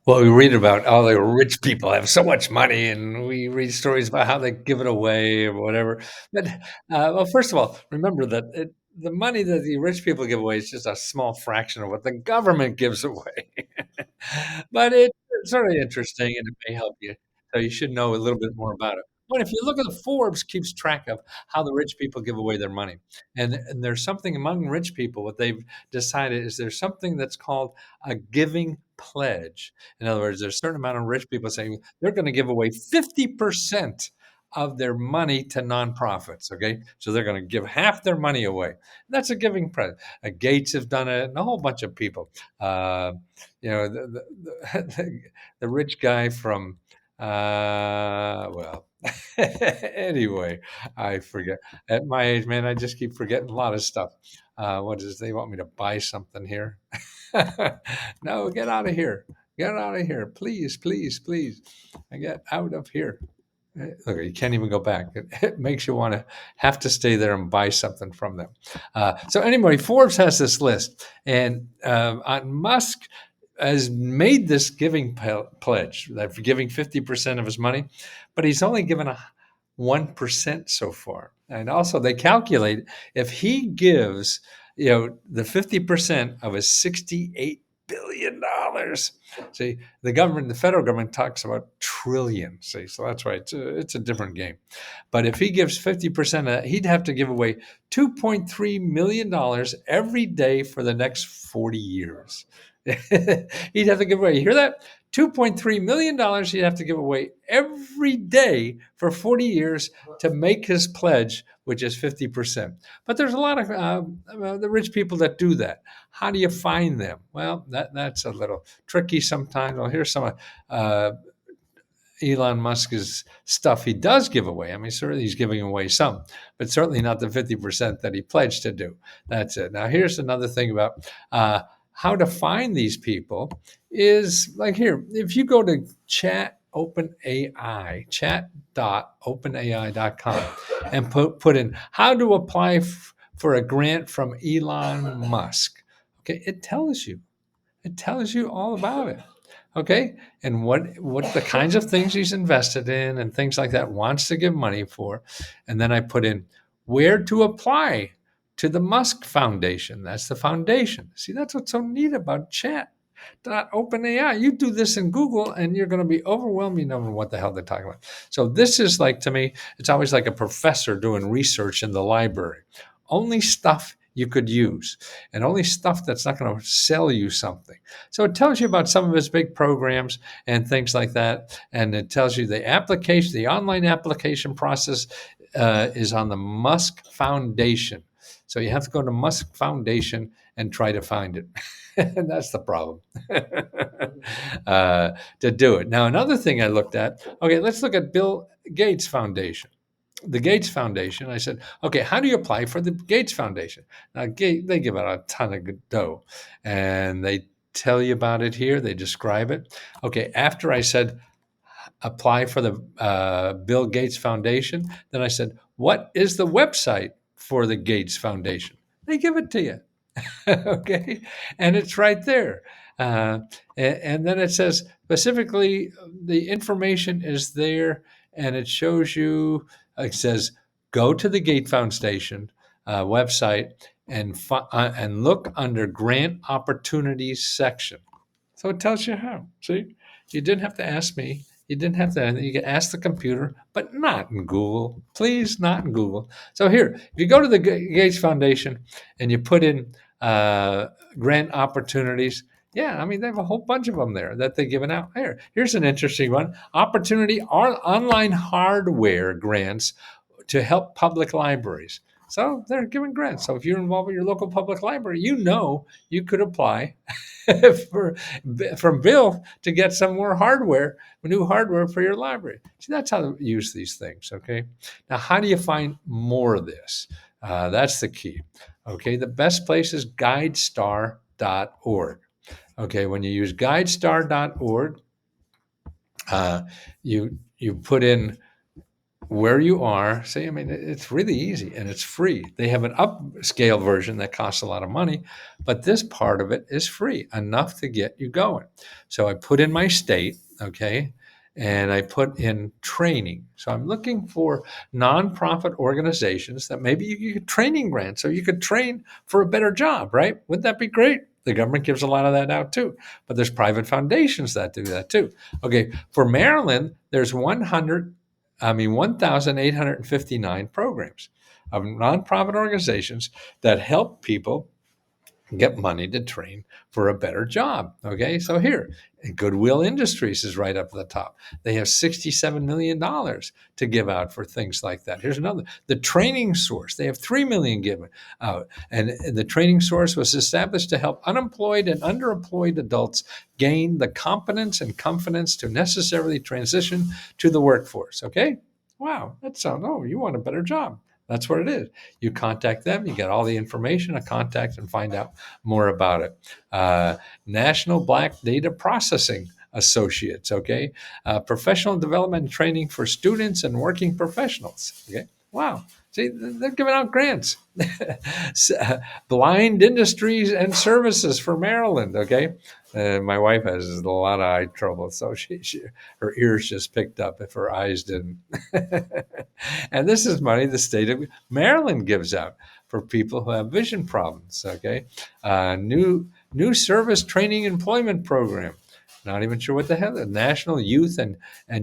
Well, we read about all the rich people have so much money, and we read stories about how they give it away or whatever. But, well, first of all, remember that the money that the rich people give away is just a small fraction of what the government gives away. But it's sort of interesting, and it may help you. So you should know a little bit more about it. But if you look at the Forbes keeps track of how the rich people give away their money, and there's something among rich people. What they've decided is there's something that's called a giving pledge. In other words, there's a certain amount of rich people saying they're going to give away 50% of their money to nonprofits. Okay. So they're going to give half their money away. That's a giving pledge. Gates have done it, and a whole bunch of people. Uh, the rich guy from, well, anyway, I forget. At my age, man, I just keep forgetting a lot of stuff. What is they want me to buy something here? No, get out of here. Get out of here. Please, please, please. I get out of here. Look, you can't even go back. It makes you want to have to stay there and buy something from them. So anyway, Forbes has this list, and on Musk has made this giving pledge that for giving 50% of his money, but he's only given a 1% so far. And also, they calculate if he gives, the 50% of his $68 billion. See, the federal government talks about trillions. See, so that's why it's a different game. But if he gives 50%, he'd have to give away $2.3 million every day for the next 40 years. He'd have to give away. You hear that? $2.3 million he'd have to give away every day for 40 years to make his pledge, which is 50%. But there's a lot of the rich people that do that. How do you find them? Well, that's a little tricky sometimes. Well, here's some uh, Elon Musk's stuff he does give away. I mean, certainly he's giving away some, but certainly not the 50% that he pledged to do. That's it. Now, here's another thing about how to find these people is like here, if you go to chat OpenAI, chat.openai.com, and put in how to apply for a grant from Elon Musk. Okay, it tells you all about it. Okay, and what the kinds of things he's invested in and things like that wants to give money for, and then I put in where to apply to the Musk Foundation. That's the foundation. See, that's what's so neat about chat. OpenAI. You do this in Google, and you're going to be overwhelmed. You know what the hell they're talking about. So this is like, to me, it's always like a professor doing research in the library. Only stuff you could use, and only stuff that's not going to sell you something. So it tells you about some of his big programs and things like that, and it tells you the online application process is on the Musk Foundation. So you have to go to Musk Foundation and try to find it. And that's the problem to do it. Now, another thing I looked at, okay, let's look at Bill Gates Foundation. The Gates Foundation, I said, okay, how do you apply for the Gates Foundation? Now, they give out a ton of good dough, and they tell you about it here. They describe it. Okay, after I said, apply for the Bill Gates Foundation, then I said, what is the website for the Gates Foundation? They give it to you. Okay, and it's right there. Uh, and then it says specifically the information is there, and it shows you. It says go to the Gate Foundation website and look under Grant Opportunities section. So it tells you how. See, you didn't have to ask me. You didn't have to. You can ask the computer, but not in Google. Please, not in Google. So here, if you go to the Gates Foundation and you put in grant opportunities, yeah, I mean they have a whole bunch of them there that they're giving out. Here's an interesting one: opportunity online hardware grants to help public libraries. So they're giving grants. So if you're involved with your local public library, you could apply for, from Bill to get some more hardware, new hardware for your library. See, that's how to use these things. Okay. Now, how do you find more of this? That's the key. Okay. The best place is guidestar.org. Okay. When you use guidestar.org, you put in where you are. See, I mean, it's really easy and it's free. They have an upscale version that costs a lot of money, but this part of it is free, enough to get you going. So I put in my state, okay, and I put in training. So I'm looking for nonprofit organizations that maybe you get training grants so you could train for a better job, right? Wouldn't that be great? The government gives a lot of that out too, but there's private foundations that do that too. Okay, for Maryland, there's 1,859 programs of nonprofit organizations that help people get money to train for a better job. Okay, so here, Goodwill Industries is right up at the top. They have $67 million to give out for things like that. Here's another, the Training Source. They have $3 million given out, and the Training Source was established to help unemployed and underemployed adults gain the competence and confidence to necessarily transition to the workforce. Okay, wow, that sounds. Oh, you want a better job? That's what it is. You contact them, you get all the information, a contact, and find out more about it. National Black Data Processing Associates, okay? Professional development and training for students and working professionals, okay? Wow. See, they're giving out grants. Blind Industries and Services for Maryland, okay? My wife has a lot of eye trouble, so her ears just picked up if her eyes didn't. And this is money the state of Maryland gives out for people who have vision problems. Okay, new service training employment program. Not even sure what the hell. The National Youth and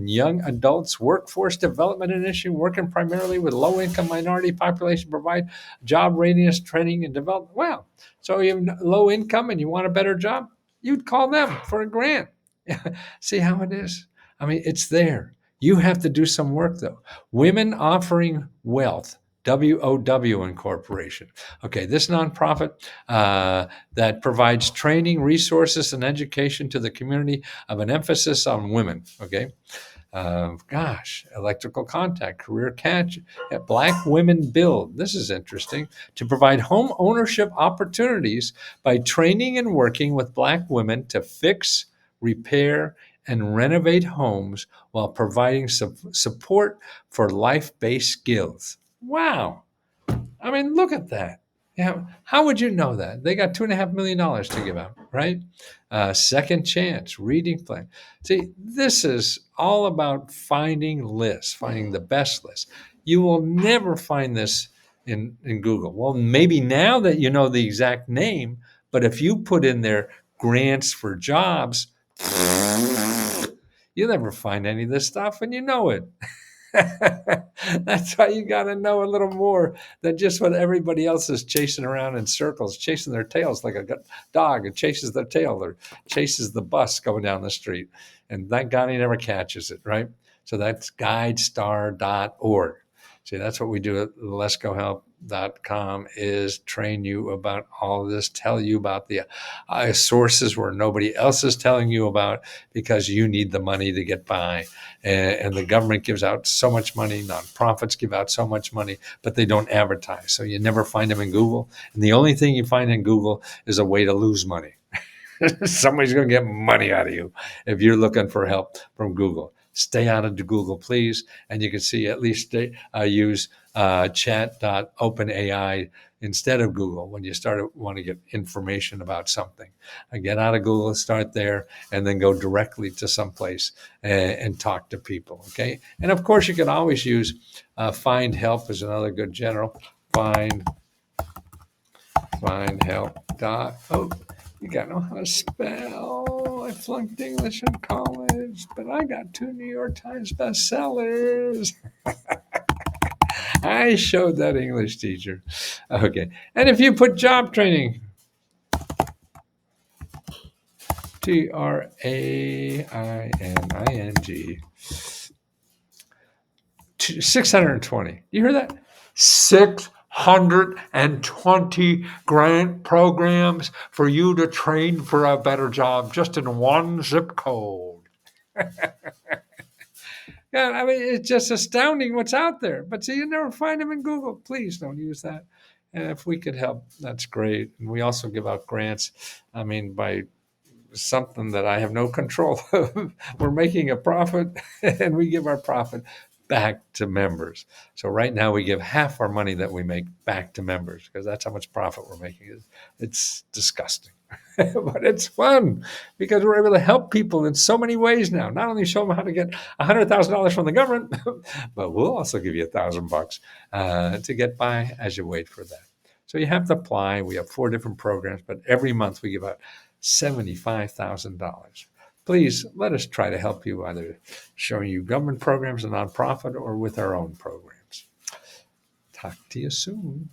Young Adults Workforce Development Initiative, working primarily with low-income minority population, provide job readiness training and development. Well, so you have low income and you want a better job, you'd call them for a grant. See how it is? I mean, it's there. You have to do some work though. Women Offering Wealth, WOW Incorporation. Okay, this nonprofit that provides training, resources, and education to the community of an emphasis on women. Okay, electrical contact, career catch, Black Women Build. This is interesting. To provide home ownership opportunities by training and working with Black women to fix, repair, and renovate homes while providing support for life based skills. Wow. I mean, look at that. Yeah, how would you know that? They got $2.5 million to give out, right? Second chance, reading plan. See, this is all about finding lists, finding the best list. You will never find this in Google. Well, maybe now that you know the exact name, but if you put in there grants for jobs, you'll never find any of this stuff, and you know it. That's why you got to know a little more than just what everybody else is chasing around in circles, chasing their tails like a dog. It chases their tail or chases the bus going down the street. And thank God he never catches it, right? So that's guidestar.org. See, that's what we do at letsgohelp.com is train you about all of this, tell you about the sources where nobody else is telling you about because you need the money to get by. And the government gives out so much money, nonprofits give out so much money, but they don't advertise. So you never find them in Google. And the only thing you find in Google is a way to lose money. Somebody's going to get money out of you if you're looking for help from Google. Stay out of Google, please. And you can see at least use chat.openai instead of Google when you want to get information about something. Get out of Google, start there, and then go directly to someplace and talk to people. Okay. And of course, you can always use Find Help is another good general. Find help. You gotta know how to spell. I flunked English in college, but I got 2 New York Times bestsellers. I showed that English teacher. Okay. And if you put job training, TRAINING, 620. You hear that? 620 grant programs for you to train for a better job just in one zip code. Yeah, I mean, it's just astounding what's out there. But see, you never find them in Google. Please don't use that. And if we could help, that's great. And we also give out grants, I mean, by something that I have no control of. We're making a profit and we give our profit back to members. So right now we give half our money that we make back to members because that's how much profit we're making. It's disgusting. But it's fun because we're able to help people in so many ways now. Not only show them how to get $100,000 from the government, but we'll also give you $1,000 to get by as you wait for that. So you have to apply. We have 4 different programs, but every month we give out $75,000. Please let us try to help you, either showing you government programs, a nonprofit, or with our own programs. Talk to you soon.